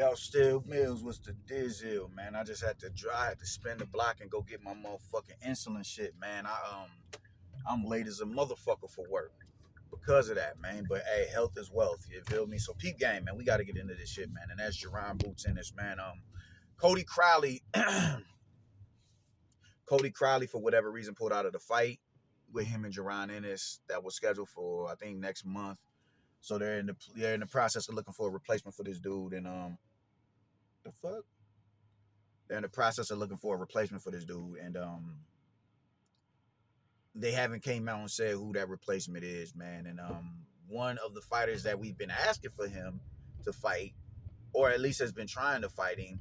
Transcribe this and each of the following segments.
Yo, Still Mills was the Dizzle, man. I just had to drive, I had to spin the block and go get my motherfucking insulin shit, man. I'm late as a motherfucker for work because of that, man. But hey, health is wealth. You feel me? So peep game, man. We got to get into this shit, man. And that's Jerron Boots in this, man. Cody Crowley, Cody Crowley, for whatever reason, pulled out of the fight with him and Jerron Ennis that was scheduled for I think next month. So they're in the process of looking for a replacement for this dude, and the fuck? They're in the process of looking for a replacement for this dude, and they haven't came out and said who that replacement is, man. And one of the fighters that we've been asking for him to fight, or at least has been trying to fight him,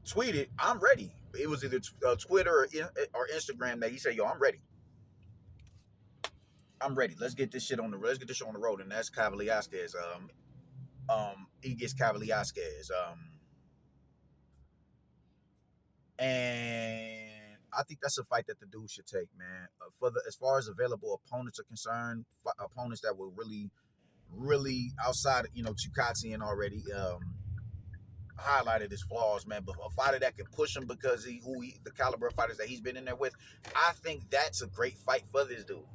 tweeted, "I'm ready." It was either Twitter or Instagram that he said, "Yo, I'm ready. I'm ready. Let's get this shit on the road. Let's get this shit on the road." And that's Cavaliasquez. He gets Cavaliasquez. And I think that's a fight that the dude should take, man. As far as available opponents are concerned, opponents that will really outside, Chikadze and already highlighted his flaws, man. But a fighter that can push him because the caliber of fighters that he's been in there with, I think that's a great fight for this dude.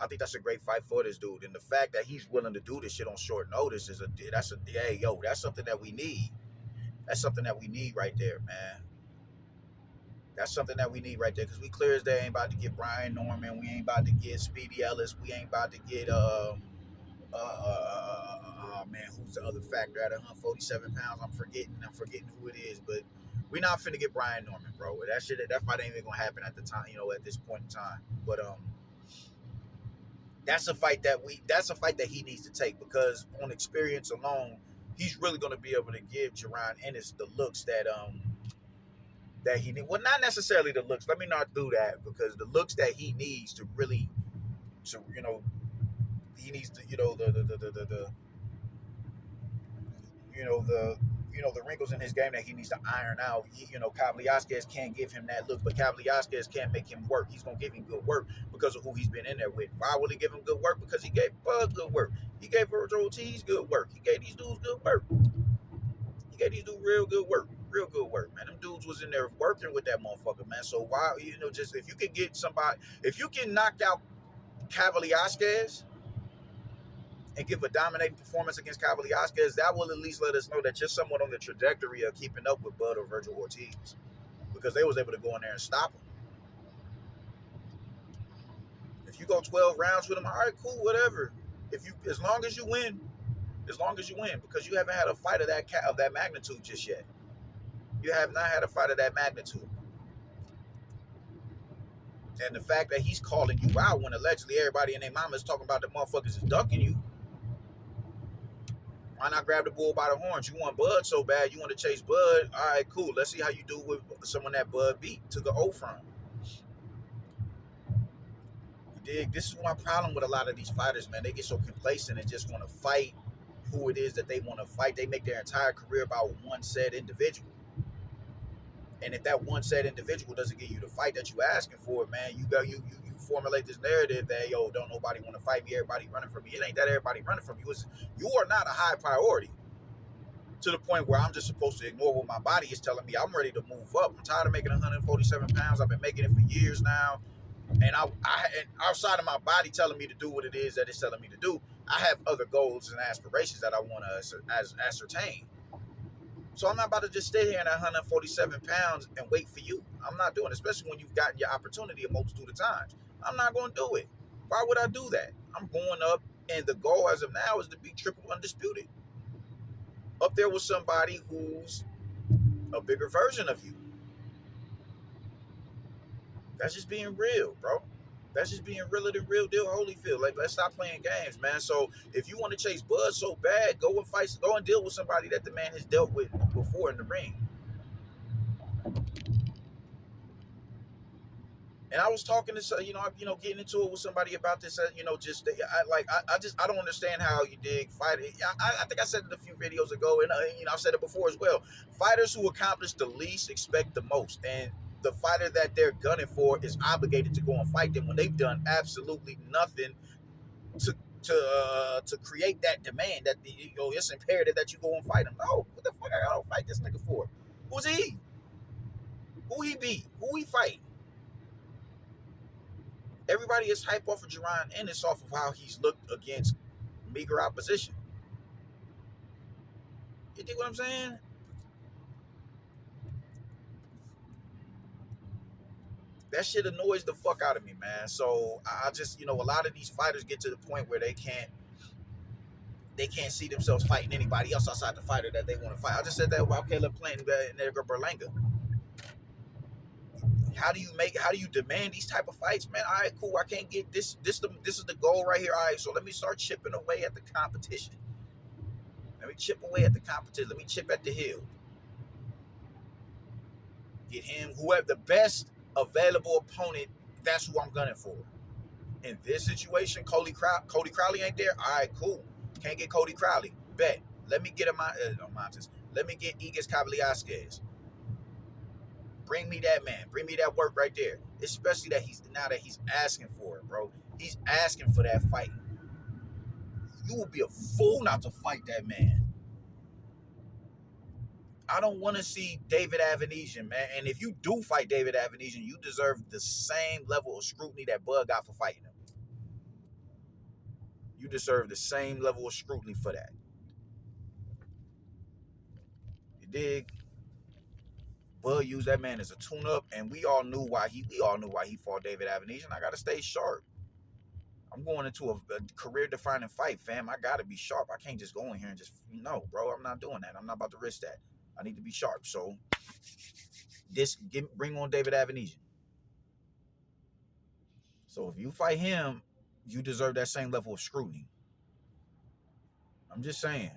I think that's a great fight for this dude, and the fact that he's willing to do this shit on short notice that's something that we need. That's something that we need right there, man. That's something that we need right there, because we clear as day ain't about to get Brian Norman. We ain't about to get Speedy Ellis. We ain't about to get man, who's the other factor at 147 pounds? I'm forgetting who it is, but we're not finna get Brian Norman, bro. That fight ain't even gonna happen at the time, at this point in time. But that's a fight that he needs to take, because on experience alone, he's really gonna be able to give Jerron Ennis the looks that he needs. Well, not necessarily the looks. Let me not do that, because the looks that he needs to really, he needs to, the wrinkles in his game that he needs to iron out. Cavaliasquez can't give him that look, but Cavaliasquez can't make him work. He's gonna give him good work because of who he's been in there with. Why will he give him good work? Because he gave Bud good work. He gave Virgil Ortiz good work. He gave these dudes good work. He gave these dudes real good work. Real good work, man. Them dudes was in there working with that motherfucker, man. So why, just if you can get somebody, if you can knock out Cavaliasquez and give a dominating performance against Cavaliasquez, that will at least let us know that you're somewhat on the trajectory of keeping up with Bud or Virgil Ortiz, because they was able to go in there and stop him. If you go 12 rounds with him, all right, cool, whatever. As long as you win, because you haven't had a fight of that magnitude just yet. You have not had a fight of that magnitude. And the fact that he's calling you out when allegedly everybody and their mama is talking about the motherfuckers is ducking you. Why not grab the bull by the horns? You want Bud so bad, you want to chase Bud. All right, cool. Let's see how you do with someone that Bud beat, took an O from. You dig? This is my problem with a lot of these fighters, man. They get so complacent and just want to fight who it is that they want to fight. They make their entire career about one said individual. And if that one said individual doesn't get you the fight that you asking for, man, you formulate this narrative that, yo, don't nobody want to fight me, everybody running from me. It ain't that everybody running from you. You are not a high priority to the point where I'm just supposed to ignore what my body is telling me. I'm ready to move up. I'm tired of making 147 pounds. I've been making it for years now. And and outside of my body telling me to do what it is that it's telling me to do, I have other goals and aspirations that I want to ascertain. So I'm not about to just stay here at 147 pounds and wait for you. I'm not doing it, especially when you've gotten your opportunity a multitude of times. I'm not going to do it. Why would I do that? I'm going up, and the goal as of now is to be triple undisputed. Up there with somebody who's a bigger version of you. That's just being real, bro. That's just being realer than real deal Holyfield. Like, let's stop playing games, man. So if you want to chase Bud so bad, go and deal with somebody that the man has dealt with before in the ring. And I was talking to, getting into it with somebody about this, I don't understand how you dig fighting. I think I said it a few videos ago, and I've said it before as well. Fighters who accomplish the least expect the most, and the fighter that they're gunning for is obligated to go and fight them when they've done absolutely nothing to to create that demand that it's imperative that you go and fight him. No, what the fuck I gotta fight this nigga for? Who's he? Who he be? Who he fight? Everybody is hype off of Jerron Ennis off of how he's looked against meager opposition. You dig what I'm saying? That shit annoys the fuck out of me, man. So I just, a lot of these fighters get to the point where they can't see themselves fighting anybody else outside the fighter that they want to fight. I just said that about Caleb Plant and Edgar Berlanga. How do you demand these type of fights, man? All right, cool. I can't get this. This is the goal right here. All right, so let me start chipping away at the competition. Let me chip away at the competition. Let me chip at the hill. Get him whoever the best available opponent. That's who I'm gunning for. In this situation, Cody Crowley ain't there. All right, cool. Can't get Cody Crowley. Bet. Let me get him Montes. Let me get Igas Cavaliasquez. Bring me that man. Bring me that work right there. Especially that he's asking for it, bro. He's asking for that fight. You would be a fool not to fight that man. I don't want to see David Avanesian, man. And if you do fight David Avanesian, you deserve the same level of scrutiny that Bud got for fighting him. You deserve the same level of scrutiny for that. You dig? Bud used that man as a tune-up, and we all knew why he fought David Avanesian. I gotta stay sharp. I'm going into a career-defining fight, fam. I gotta be sharp. I can't just go in here and just bro. I'm not doing that. I'm not about to risk that. I need to be sharp. So bring on David Avanesian. So if you fight him, you deserve that same level of scrutiny. I'm just saying.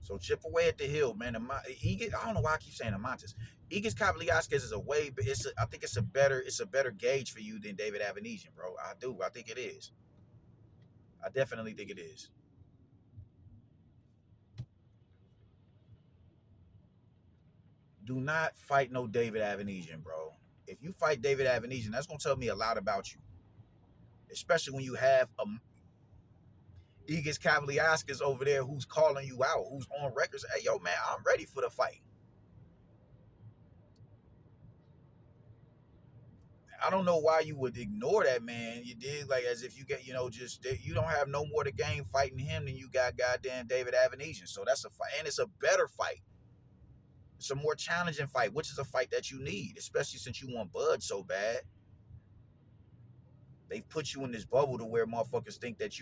So chip away at the hill, man. I don't know why I keep saying Amontes. Igas Cavaliasquez is I think it's a better gauge for you than David Avanesian, bro. I do. I think it is. I definitely think it is. Do not fight no David Avanesian, bro. If you fight David Avanesian, that's gonna tell me a lot about you. Especially when you have Igas Cavaliasquez over there who's calling you out, who's on records. Hey, yo, man, I'm ready for the fight. I don't know why you would ignore that, man. You did like as if you get, you don't have no more to gain fighting him than you got goddamn David Avanesian. So that's a fight, and it's a better fight. It's a more challenging fight, which is a fight that you need, especially since you want Bud so bad. They put you in this bubble to where motherfuckers think that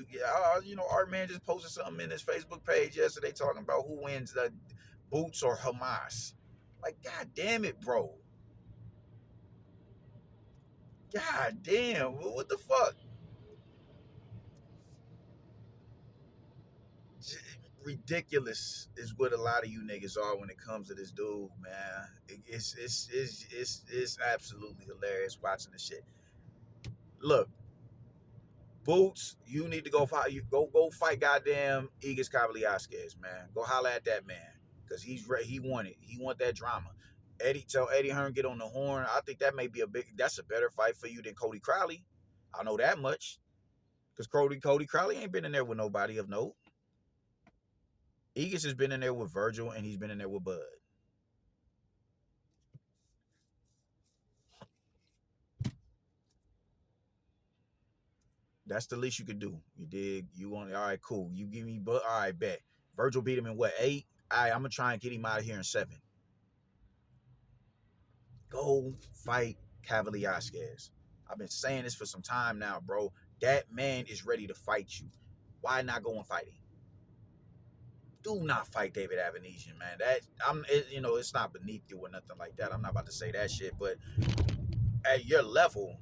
our man just posted something in his Facebook page yesterday talking about who wins the Boots or Hamas. Like, god damn it, bro. God damn, what the fuck? Ridiculous is what a lot of you niggas are when it comes to this dude, man. It's absolutely hilarious watching this shit. Look, Boots, you need to go fight. You go fight goddamn Igas Cavaliasquez, man. Go holler at that man because he won it. He want that drama. Tell Eddie Hearn get on the horn. I think that may be that's a better fight for you than Cody Crowley. I know that much because Cody Crowley ain't been in there with nobody of note. Igas has been in there with Virgil and he's been in there with Bud. That's the least you could do. You dig? You want all right, cool. You give me Bud, all right, bet. Virgil beat him in what, 8? All right, I'm gonna try and get him out of here in 7. Go fight Cavaliasquez. I've been saying this for some time now, bro. That man is ready to fight you. Why not go and fight him? Do not fight David Avanesian, man. It's not beneath you or nothing like that. I'm not about to say that shit, but at your level,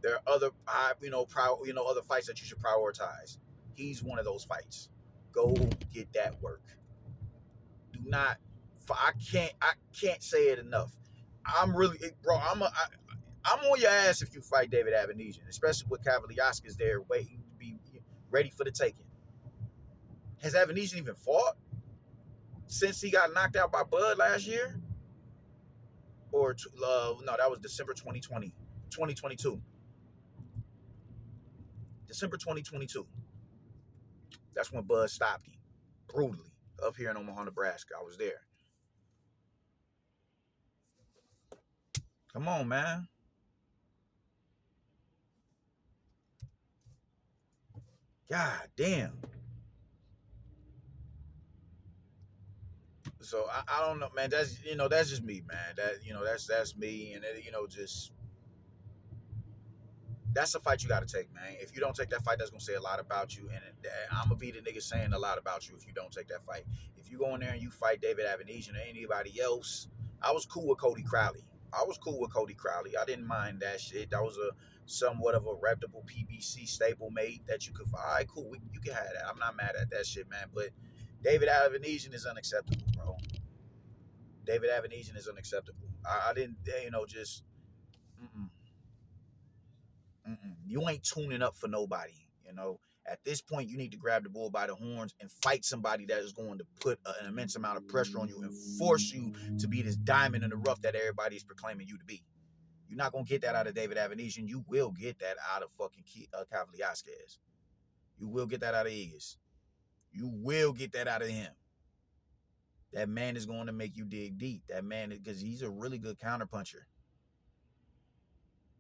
there are other, other fights that you should prioritize. He's one of those fights. Go get that work. Do not. I can't say it enough. I'm really, bro. I'm on your ass if you fight David Avanesian, especially with Cavaliasquez there waiting to be ready for the taking. Has Avanesian even fought since he got knocked out by Bud last year? or no, that was December 2020, 2022. December 2022. That's when Bud stopped him brutally up here in Omaha, Nebraska. I was there. Come on, man. God damn. So I don't know, man. That's just me, man. That's me, and just that's a fight you got to take, man. If you don't take that fight, that's gonna say a lot about you, and I'm gonna be the nigga saying a lot about you if you don't take that fight. If you go in there and you fight David Avenesian or anybody else, I was cool with Cody Crowley. I didn't mind that shit. That was a somewhat of a reputable PBC stablemate that you could fight. All right, cool. You can have that. I'm not mad at that shit, man. But David Avenesian is unacceptable, bro. David Avenesian is unacceptable. I didn't, just. Mm-mm. Mm-mm. You ain't tuning up for nobody. At this point, you need to grab the bull by the horns and fight somebody that is going to put an immense amount of pressure on you and force you to be this diamond in the rough that everybody is proclaiming you to be. You're not going to get that out of David Avenesian. You will get that out of fucking Cavaliasquez. You will get that out of Igas. You will get that out of him. That man is going to make you dig deep. That man, because he's a really good counterpuncher.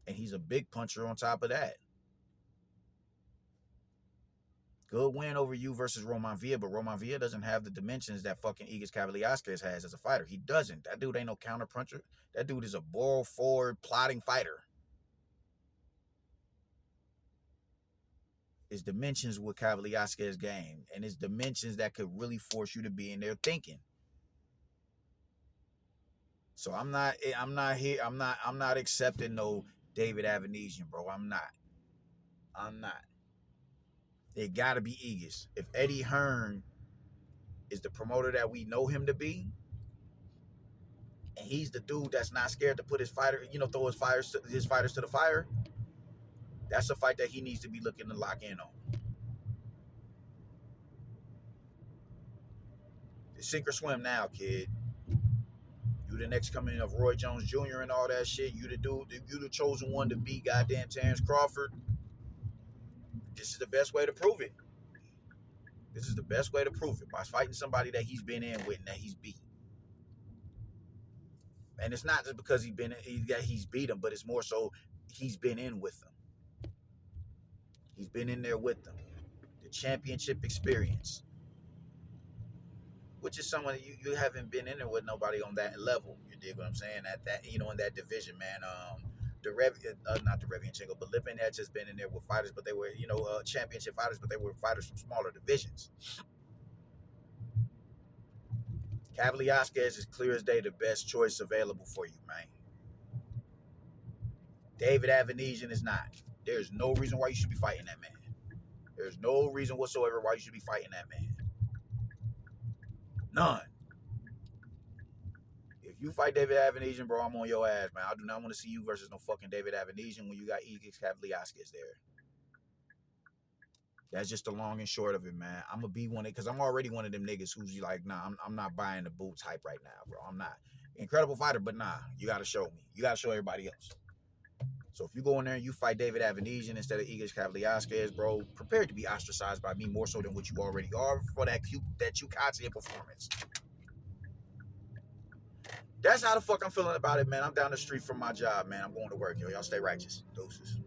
And he's a big puncher on top of that. Good win over you versus Roman Villa, but Roman Villa doesn't have the dimensions that fucking Igas Cavaliasquez has as a fighter. He doesn't. That dude ain't no counterpuncher. That dude is a ball forward plotting fighter. His dimensions with Cavaliasquez game, and his dimensions that could really force you to be in there thinking. So I'm not accepting no David Avenesian, bro. I'm not. It gotta be Igas. If Eddie Hearn is the promoter that we know him to be, and he's the dude that's not scared to put his fighter, throw his fighters to the fire, that's a fight that he needs to be looking to lock in on. It's sink or swim now, kid. You the next coming of Roy Jones Jr. and all that shit. You the dude, you the chosen one to beat goddamn Terrence Crawford. This is the best way to prove it. This is the best way to prove it, by fighting somebody that he's been in with and that he's beat. And it's not just because he's beat him, but it's more so he's been in with them. He's been in there with them. The championship experience, which is someone that you haven't been in there with nobody on that level. You dig what I'm saying? At that, in that division, man. Not the Revianchenko, but Lipin had just been in there with fighters, but they were, championship fighters, but they were fighters from smaller divisions. Cavaliasquez is clear as day the best choice available for you, man. David Avenesian is not. There's no reason why you should be fighting that man. There's no reason whatsoever why you should be fighting that man. None. If you fight David Avenesian, bro, I'm on your ass, man. I do not want to see you versus no fucking David Avenesian when you got Igas Cavaliasquez there. That's just the long and short of it, man. I'm gonna be one because I'm already one of them niggas who's like, nah, I'm not buying the boots hype right now, bro. I'm not. Incredible fighter, but nah, you gotta show me. You gotta show everybody else. So if you go in there and you fight David Avenesian instead of Igas Cavaliasquez, bro, prepare to be ostracized by me more so than what you already are for that Chukatsian performance. That's how the fuck I'm feeling about it, man. I'm down the street from my job, man. I'm going to work, yo. Y'all stay righteous. Doses.